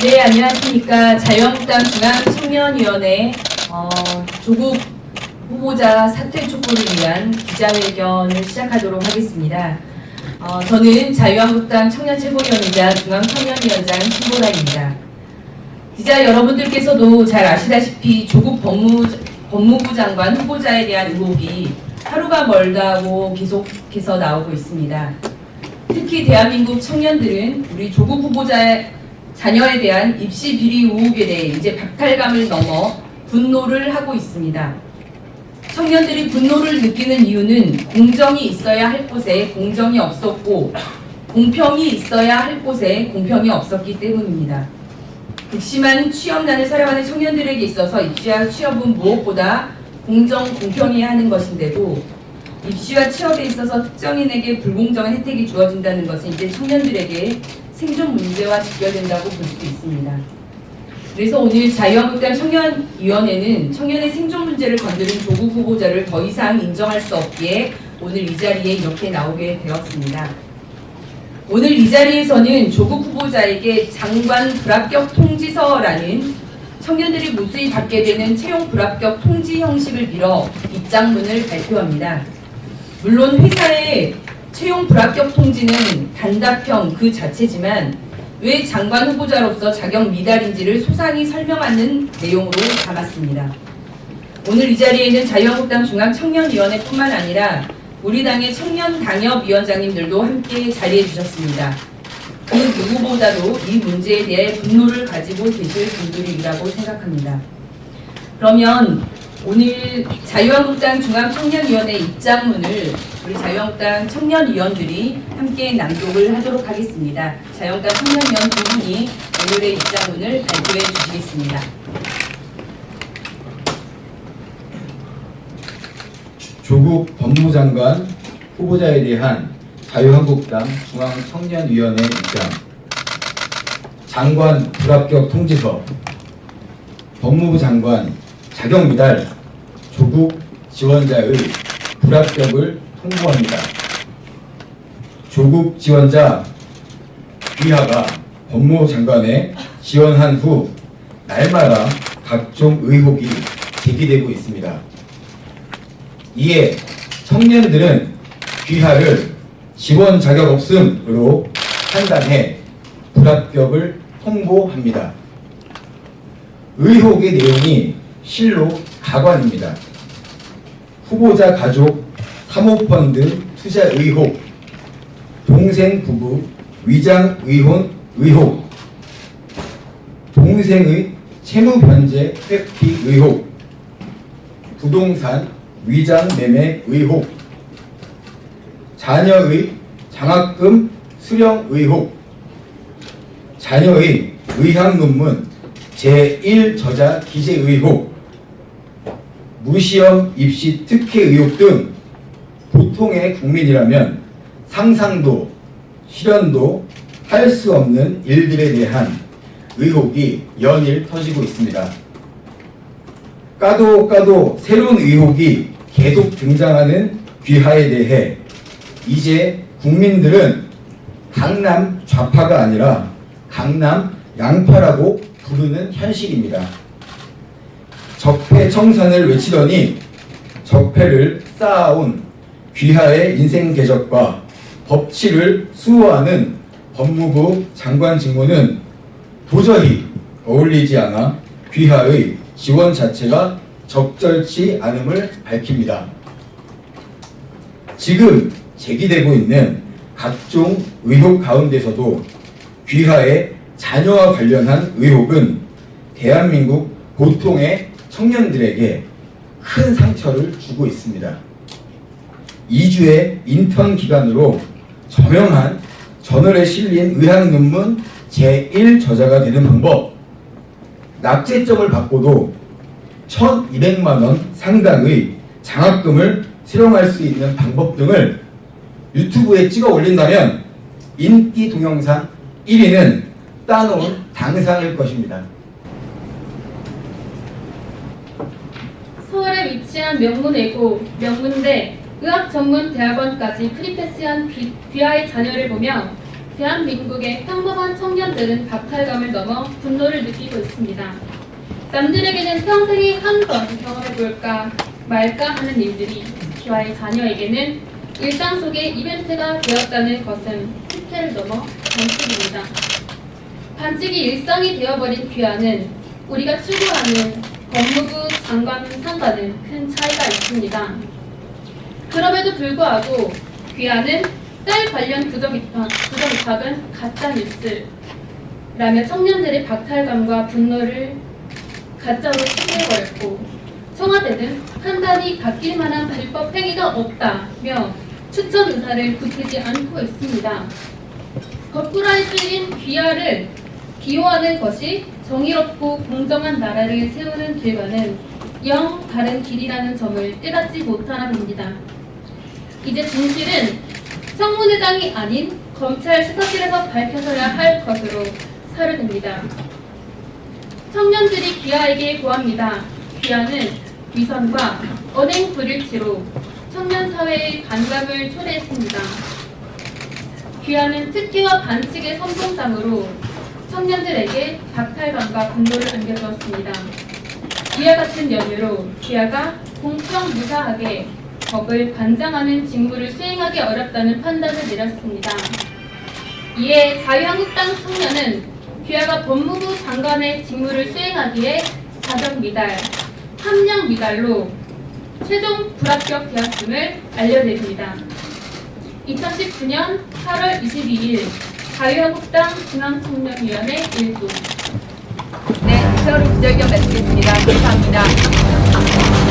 네, 안녕하십니까. 자유한국당 중앙청년위원회 조국 후보자 사퇴 촉구를 위한 기자회견을 시작하도록 하겠습니다. 저는 자유한국당 청년최고위원이자 중앙청년위원장 신보라입니다. 기자 여러분들께서도 잘 아시다시피 조국 법무부 장관 후보자에 대한 의혹이 하루가 멀다고 계속해서 나오고 있습니다. 특히 대한민국 청년들은 우리 조국 후보자의 자녀에 대한 입시 비리 의혹에 대해 이제 박탈감을 넘어 분노를 하고 있습니다. 청년들이 분노를 느끼는 이유는 공정이 있어야 할 곳에 공정이 없었고 공평이 있어야 할 곳에 공평이 없었기 때문입니다. 극심한 취업난을 살아가는 청년들에게 있어서 입시와 취업은 무엇보다 공정해야 하는 것인데도 입시와 취업에 있어서 특정인에게 불공정한 혜택이 주어진다는 것은 이제 청년들에게 생존 문제와 직결된다고 볼 수 있습니다. 그래서 오늘 자유한국당 청년위원회는 청년의 생존 문제를 건드린 조국 후보자를 더 이상 인정할 수 없기에 오늘 이 자리에 이렇게 나오게 되었습니다. 오늘 이 자리에서는 조국 후보자에게 장관 불합격 통지서라는 청년들이 무수히 받게 되는 채용 불합격 통지 형식을 빌어 입장문을 발표합니다. 물론 회사의 채용 불합격 통지는 단답형 그 자체지만 왜 장관 후보자로서 자격 미달인지를 소상히 설명하는 내용으로 담았습니다. 오늘 이 자리에는 자유한국당 중앙청년위원회뿐만 아니라 우리 당의 청년당협위원장님들도 함께 자리해 주셨습니다. 그 누구보다도 이 문제에 대해 분노를 가지고 계실 분들이라고 생각합니다. 그러면 오늘 자유한국당 중앙청년위원회 입장문을 우리 자유한국당 청년위원들이 함께 낭독을 하도록 하겠습니다. 자유한국당 청년위원 두 분이 오늘의 입장문을 발표해 주시겠습니다. 조국 법무장관 후보자에 대한 자유한국당 중앙청년위원회 입장. 장관 불합격 통지서. 법무부 장관 자격 미달 조국 지원자의 불합격을 통보합니다. 조국 지원자 귀하가 법무부 장관에 지원한 후 날마다 각종 의혹이 제기되고 있습니다. 이에 청년들은 귀하를 지원 자격 없음으로 판단해 불합격을 통보합니다. 의혹의 내용이 실로 가관입니다. 후보자 가족 사모펀드 투자 의혹, 동생 부부 위장 의혼 의혹, 동생의 채무 변제 회피 의혹, 부동산 위장 매매 의혹, 자녀의 장학금 수령 의혹, 자녀의 의학 논문 제1저자 기재 의혹, 무시험 입시 특혜 의혹 등 보통의 국민이라면 상상도 실현도 할 수 없는 일들에 대한 의혹이 연일 터지고 있습니다. 까도 새로운 의혹이 계속 등장하는 귀하에 대해 이제 국민들은 강남 좌파가 아니라 강남 양파라고 부르는 현실입니다. 적폐청산을 외치더니 적폐를 쌓아온 귀하의 인생 궤적과 법치를 수호하는 법무부 장관 직무는 도저히 어울리지 않아 귀하의 지원 자체가 적절치 않음을 밝힙니다. 지금 제기되고 있는 각종 의혹 가운데서도 귀하의 자녀와 관련한 의혹은 대한민국 보통의 청년들에게 큰 상처를 주고 있습니다. 2주의 인턴 기간으로 저명한 저널에 실린 의학 논문 제1저자가 되는 방법, 낙제점을 받고도 1,200만 원 상당의 장학금을 수령할 수 있는 방법 등을 유튜브에 찍어 올린다면 인기 동영상 1위는 따놓은 당상일 것입니다. 서울에 위치한 명문외고, 명문대, 의학전문대학원까지 프리패스한 귀하의 자녀를 보며 대한민국의 평범한 청년들은 박탈감을 넘어 분노를 느끼고 있습니다. 남들에게는 평생에 한 번 경험해볼까 말까 하는 일들이 귀하의 자녀에게는 일상 속의 이벤트가 되었다는 것은 특혜를 넘어 반칙입니다. 반칙이 일상이 되어버린 귀하는 우리가 추구하는 법무부 장관 상과는 큰 차이가 있습니다. 그럼에도 불구하고 귀하는 딸 관련 부정 입학은 가짜 뉴스라며 청년들의 박탈감과 분노를 가짜로 추구해버렸고, 청와대는 판단이 바뀔 만한 불법 행위가 없다며 추천 의사를 굳히지 않고 있습니다. 거꾸라에 쓸린 귀하를 비호하는 것이 정의롭고 공정한 나라를 세우는 길과는 영 다른 길이라는 점을 깨닫지 못하나 봅니다. 이제 진실은 청문회장이 아닌 검찰 수사실에서 밝혀져야 할 것으로 사료됩니다. 청년들이 귀하에게 구합니다. 귀하는 위선과 언행 불일치로 청년 사회의 반감을 초래했습니다. 귀하는 특혜와 반칙의 선봉장으로 청년들에게 박탈감과 분노를 안겨주었습니다. 이와 같은 연유로 귀하가 공평무사하게 법을 관장하는 직무를 수행하기 어렵다는 판단을 내렸습니다. 이에 자유한국당 청년은 귀하가 법무부 장관의 직무를 수행하기에 자격 미달, 함량 미달로 최종 불합격되었음을 알려드립니다. 2019년 8월 22일 자유한국당 중앙청년위원회 1부. 네, 이상으로 기자회견 마치겠습니다. 감사합니다.